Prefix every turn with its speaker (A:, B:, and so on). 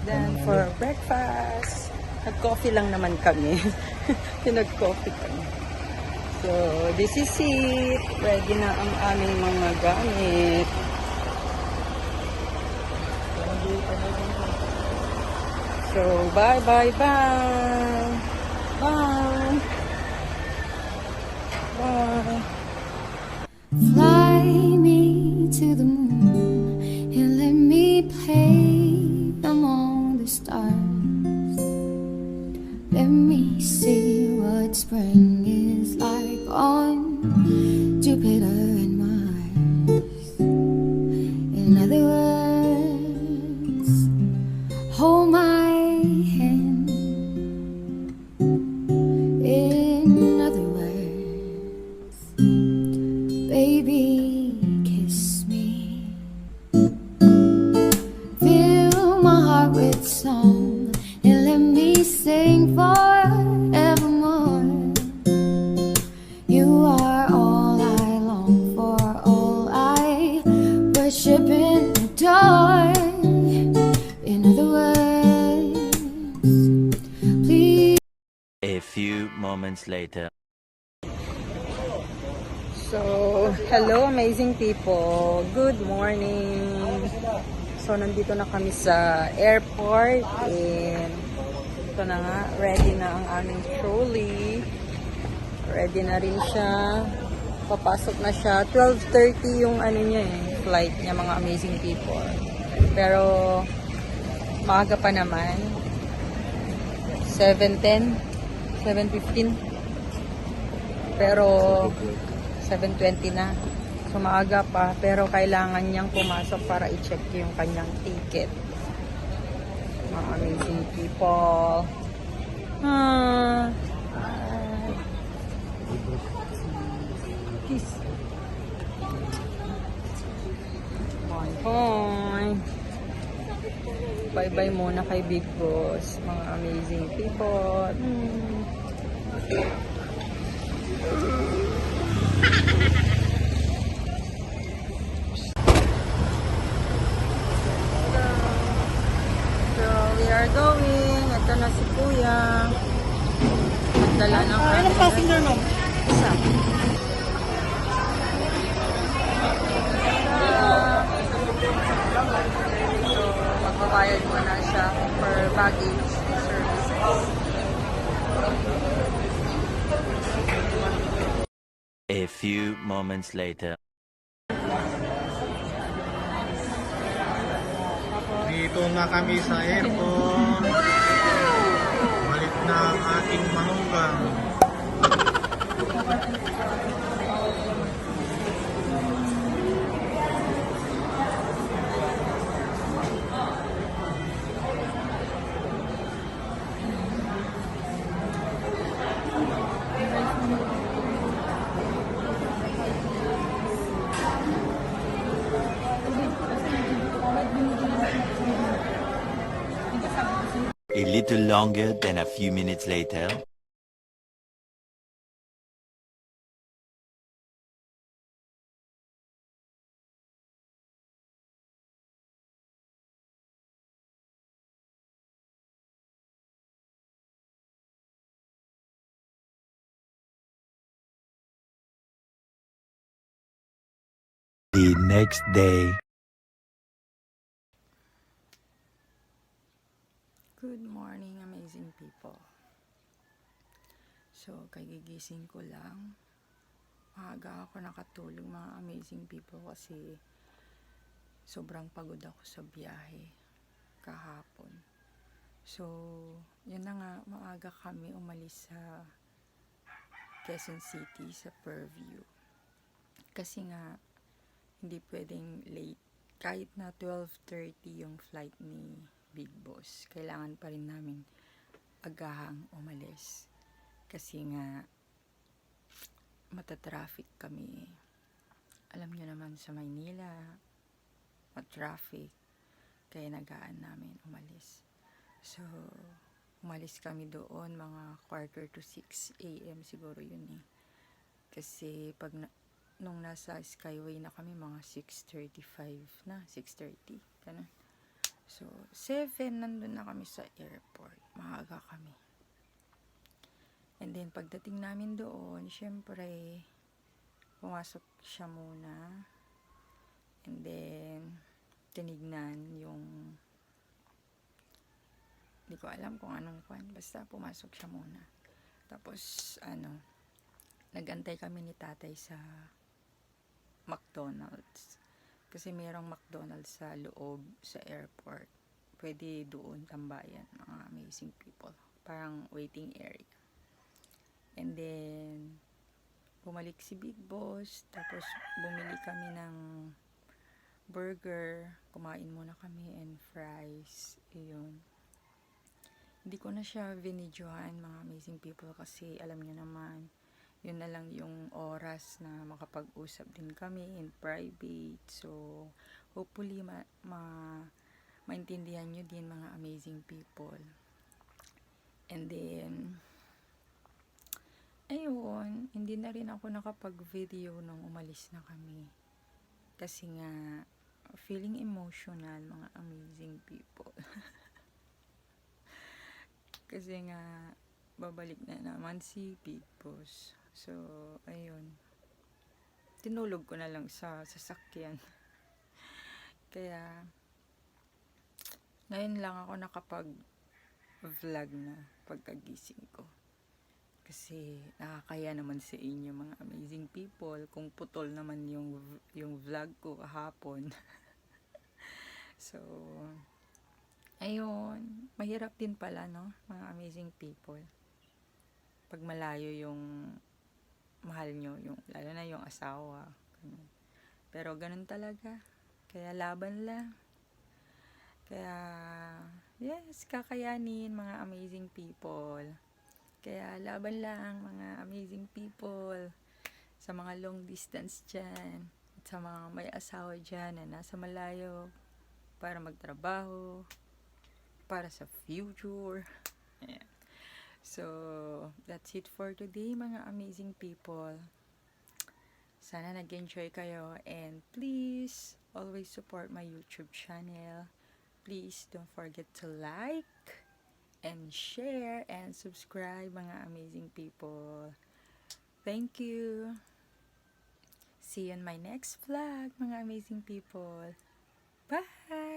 A: Then for breakfast, nag-coffee lang naman kami. Pinag-coffee kami. So, this is it. Ready na ang aming mga gamit. So, bye, bye, bye. Bye. Bye.
B: Fly me to the moon and let me play among the stars. Let me see what spring is like on Jupiter and Mars. In other words, hold my hand. In other words, baby, kiss me. Fill my heart with song and let me sing forevermore. You are all I long for, all I worship and adore. In other words, please.
C: A few moments later.
A: So, hello amazing people. Good morning. So, nandito na kami sa airport and ito na nga, ready na ang aming trolley. Ready na rin siya. Papasok na siya. 12:30 yung ano niya flight niya, mga amazing people. Pero, maaga pa naman. 7:10, 7:15. Pero, 7:20 na. So, maaga pa. Pero, kailangan niyang pumasok para i-check yung kanyang ticket. Mga amazing people. Peace. Bye bye. Bye bye muna kay Big Boss. Mga amazing people. So, we are going. Ito na si Kuya. Magdala ng
D: Ilang passenger, ma'am?
A: isa. So, magbabayad muna siya for baggage services.
C: A few moments later.
D: Dito na kami sa airport. Balik na ang ating manugang.
C: A little longer than a few minutes later. The next day.
A: Good morning, amazing people. So, kagigising ko lang. Maaga ako nakatulog, mga amazing people, kasi sobrang pagod ako sa biyahe kahapon. So, yun na nga, maaga kami umalis sa Quezon City, sa Purview. Kasi nga, hindi pwedeng late. Kahit na 12:30 yung flight ni Big Boss, kailangan pa rin namin agahang umalis. Kasi nga, matatraffic kami. Alam nyo naman sa Maynila, matraffic. Kaya nagaan namin umalis. So, umalis kami doon mga 5:45 a.m. siguro yun eh. Kasi nung nasa Skyway na kami, mga 6:35 na, 6:30, ganun. So, 7, nandun na kami sa airport. Maaga kami. And then, pagdating namin doon, syempre, pumasok siya muna. And then, tinignan yung, hindi ko alam kung anong kwan. Basta pumasok siya muna. Tapos, nagantay kami ni tatay sa McDonald's. Kasi mayroong McDonald's sa loob, sa airport. Pwede doon tambayan, mga amazing people. Parang waiting area. And then, bumalik si Big Boss. Tapos, bumili kami ng burger. Kumain muna kami and fries. Yun. Hindi ko na siya vinidyohan, mga amazing people, kasi alam niyo naman, yun na lang yung oras na makapag-usap din kami in private. So, hopefully, maintindihan nyo din, mga amazing people. And then, ayun, hindi na rin ako nakapag-video nung umalis na kami. Kasi nga, feeling emotional, mga amazing people. Kasi nga, babalik na naman si Big Boss. So, ayun. Tinulog ko na lang sa sasakyan. Kaya, ngayon lang ako nakapag-vlog na pagkagising ko. Kasi, nakakaya naman sa inyo, mga amazing people, kung putol naman yung vlog ko kahapon. So, ayun, mahirap din pala, no, mga amazing people. Pag malayo yung mahal nyo, lalo na yung asawa. Ganun. Pero ganun talaga. Kaya laban lang. Kaya, yes, kakayanin, mga amazing people. Kaya laban lang, mga amazing people. Sa mga long distance dyan. At sa mga may asawa dyan na nasa malayo. Para magtrabaho. Para sa future. Ayan. So, that's it for today, mga amazing people. Sana nag-enjoy kayo, and please always support my YouTube channel. Please don't forget to like and share and subscribe, mga amazing people. Thank you. See you in my next vlog, mga amazing people. Bye!